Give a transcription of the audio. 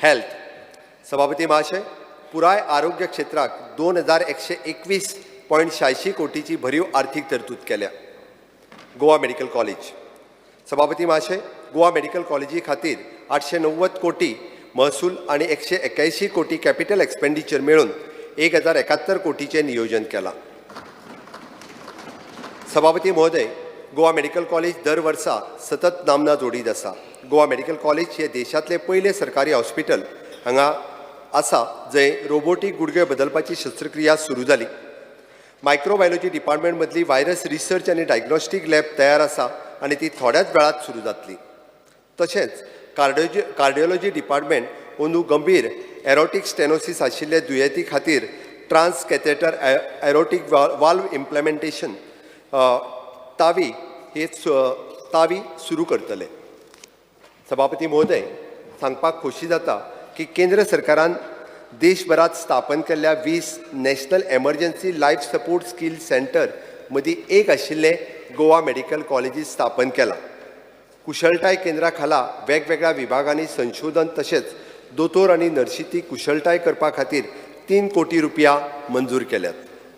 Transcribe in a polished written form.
Health सभापती महाशय, पुराय आरोग्य क्षेत्राक 2121.86 कोटीची भरीव आर्थिक तरतूद केल्या. गोवा मेडिकल कॉलेज सभापती महाशय, गोवा मेडिकल कॉलेजी खातीर 890 कोटी महसूल आणि 181 कोटी कॅपिटल एक्सपेंडिचर मेळून 1071 कोटीचे नियोजन केला. सभापती महोदय, गोवा मेडिकल कॉलेज दर वर्सा सतत नामना जोडीत आसा. गोवा मेडिकल कॉलेज हे देशांतले पयले सरकारी हॉस्पिटल हांगा आसा जंय रोबोटीक गुडघे बदलपाची शस्त्रक्रिया सुरू जाली. मायक्रोबायोलॉजी डिपार्टमेंट मदली व्हायरस रिसर्च आनी डायग्नोस्टीक लॅब तयार आसा आनी ती थोड्याच वेळात सुरू जातली. तशेंच कार्डियोलॉजी डिपार्टमेंट अंदू गंभीर एरोटीक स्टेनोसिस आशिल्ले दुयेंती खातीर transcatheter aortic valve implementation TAVI सुरू करतले. सभापती महोदय, सांगपाक खोशी जाता की केंद्र सरकारान देशभरात स्थापन केल्ल्या 20 national emergency life support skill centre मदीं एक आशिल्लें गोवा मेडिकल कॉलेजीस स्थापन केलां. कुशळटाय केंद्रा खाला वेगवेगळ्या विभागांनी संशोधन तशेंच दोतोर आनी नर्शीची कुशळटाय करपा खातीर 3 कोटी रुपया मंजूर केल्यात.